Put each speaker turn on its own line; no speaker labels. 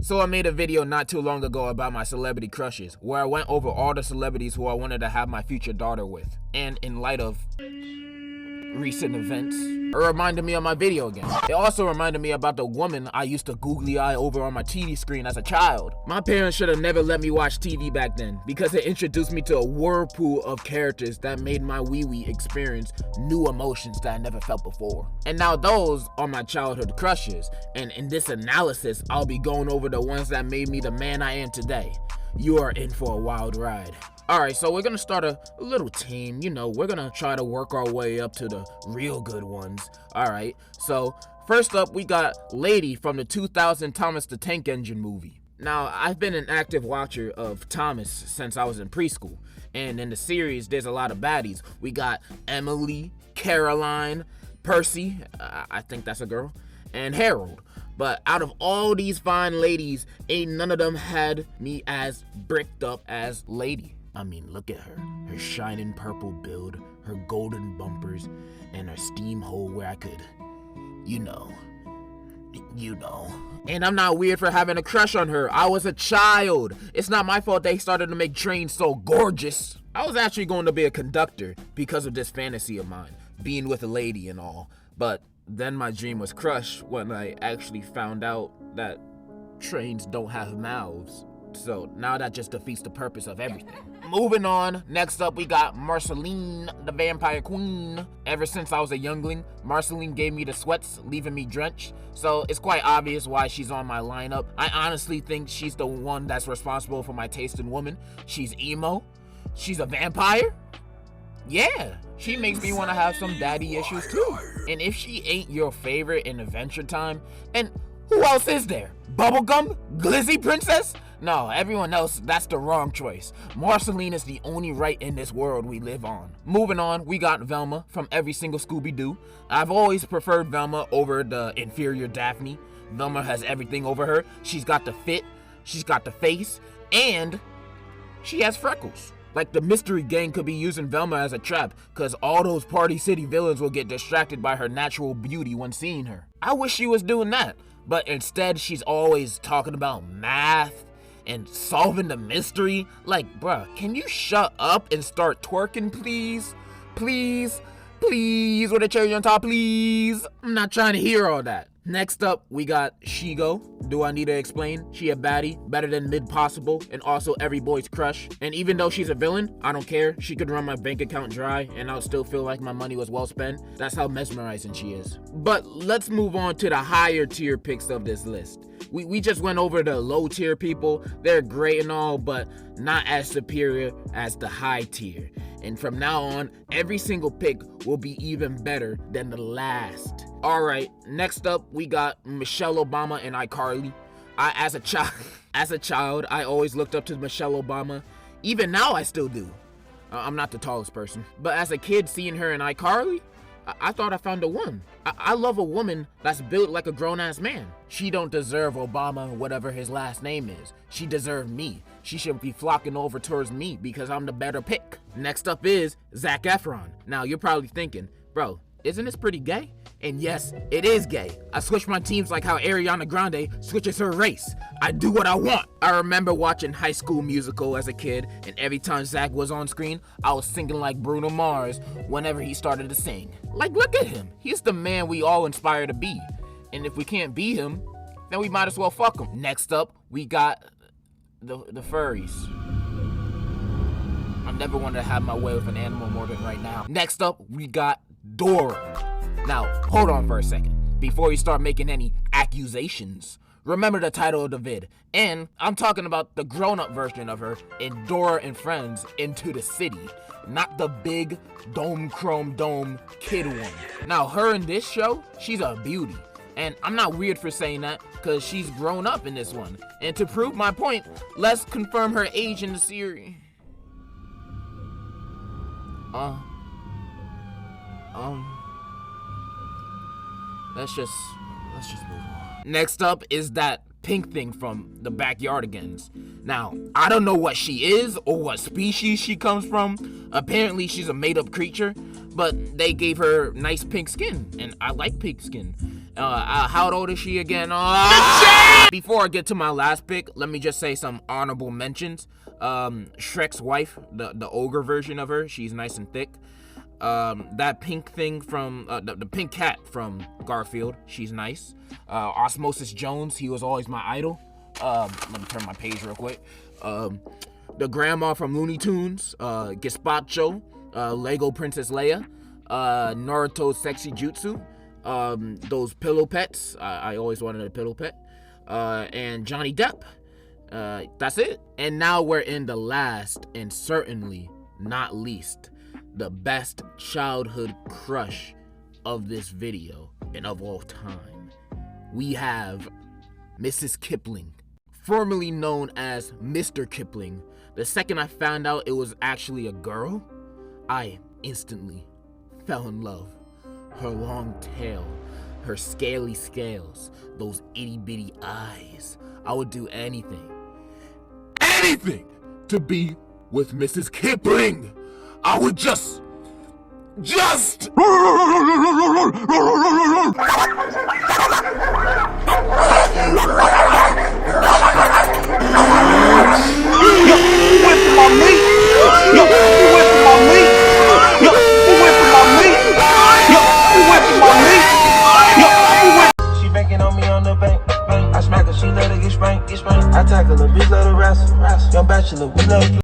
So I made a video not too long ago about my celebrity crushes, where I went over all the celebrities who I wanted to have my future daughter with. And in light of recent events, it reminded me of my video again. It also reminded me about the woman I used to googly eye over on my TV screen as a child. My parents should have never let me watch TV back then, because it introduced me to a whirlpool of characters that made my wee-wee experience new emotions that I never felt before. And now those are my childhood crushes, and in this analysis, I'll be going over the ones that made me the man I am today. You are in for a wild ride. Alright, so we're gonna start a little team, we're gonna try to work our way up to the real good ones. Alright, so first up we got Lady from the 2000 Thomas the Tank Engine movie. Now, I've been an active watcher of Thomas since I was in preschool, and in the series there's a lot of baddies. We got Emily, Caroline, Percy, I think that's a girl, and Harold. But out of all these fine ladies, ain't none of them had me as bricked up as Lady. I mean, look at her shining purple build, her golden bumpers, and her steam hole where I could, you know. And I'm not weird for having a crush on her. I was a child. It's not my fault they started to make trains so gorgeous. I was actually going to be a conductor because of this fantasy of mine, being with a lady and all. But then my dream was crushed when I actually found out that trains don't have mouths. So now that just defeats the purpose of everything. Moving on, next up we got Marceline, the vampire queen. Ever since I was a youngling, Marceline gave me the sweats, leaving me drenched. So it's quite obvious why she's on my lineup. I honestly think she's the one that's responsible for my taste in women. She's emo. She's a vampire. Yeah, she makes me want to have some daddy issues too. And if she ain't your favorite in Adventure Time, and who else is there? Bubblegum? Glizzy Princess? No, everyone else, that's the wrong choice. Marceline is the only right in this world we live on. Moving on, we got Velma from every single Scooby-Doo. I've always preferred Velma over the inferior Daphne. Velma has everything over her. She's got the fit, she's got the face, and she has freckles. Like the Mystery Gang could be using Velma as a trap, cause all those Party City villains will get distracted by her natural beauty when seeing her. I wish she was doing that, but instead she's always talking about math and solving the mystery. Like, bruh, can you shut up and start twerking, please? Please, with a cherry on top, please. I'm not trying to hear all that. Next up, we got Shigo. Do I need to explain? She a baddie, better than mid possible, and also every boy's crush. And even though she's a villain, I don't care. She could run my bank account dry, and I'll still feel like my money was well spent. That's how mesmerizing she is. But let's move on to the higher tier picks of this list. We just went over the low tier people. They're great and all, but not as superior as the high tier. And from now on, every single pick will be even better than the last. Alright, next up we got Michelle Obama and iCarly. As a child, I always looked up to Michelle Obama. Even now I still do. I'm not the tallest person. But as a kid seeing her in iCarly, I thought I found the one. I love a woman that's built like a grown-ass man. She don't deserve Obama, whatever his last name is. She deserves me. She should be flocking over towards me because I'm the better pick. Next up is Zac Efron. Now you're probably thinking, bro, isn't this pretty gay? And yes, it is gay. I switch my teams like how Ariana Grande switches her race. I do what I want. I remember watching High School Musical as a kid, and every time Zac was on screen, I was singing like Bruno Mars whenever he started to sing. Like, look at him. He's the man we all aspire to be. And if we can't be him, then we might as well fuck him. Next up, we got the furries. I never wanted to have my way with an animal more than right now. Next up, we got Dora. Now, hold on for a second. Before you start making any accusations, remember the title of the vid. And I'm talking about the grown-up version of her in Dora and Friends Into the City. Not the big chrome dome kid one. Now, her in this show, she's a beauty. And I'm not weird for saying that, because she's grown up in this one. And to prove my point, let's confirm her age in the series. Let's just move on. Next up is that pink thing from the Backyardigans. Now, I don't know what she is or what species she comes from. Apparently she's a made-up creature, but they gave her nice pink skin, and I like pink skin. How old is she again? Before I get to my last pick, let me just say some honorable mentions. Shrek's wife, the ogre version of her, she's nice and thick. That pink thing from the pink cat from Garfield, she's nice. Osmosis Jones, he was always my idol. Let me turn my page real quick. The grandma from Looney Tunes, Gazpacho, Lego Princess Leia, Naruto's sexy jutsu, those pillow pets. I always wanted a pillow pet. And Johnny Depp. That's it. And now we're in the last and certainly not least, the best childhood crush of this video and of all time. We have Mrs. Kipling, formerly known as Mr. Kipling. The second I found out it was actually a girl, I instantly fell in love. Her long tail, her scaly scales, those itty bitty eyes. I would do anything to be with Mrs. Kipling. I would just
She banking on me on the bank. I smack her, she let her get spanked. I tackle her, bitch let her wrestle. Young bachelor, we love you.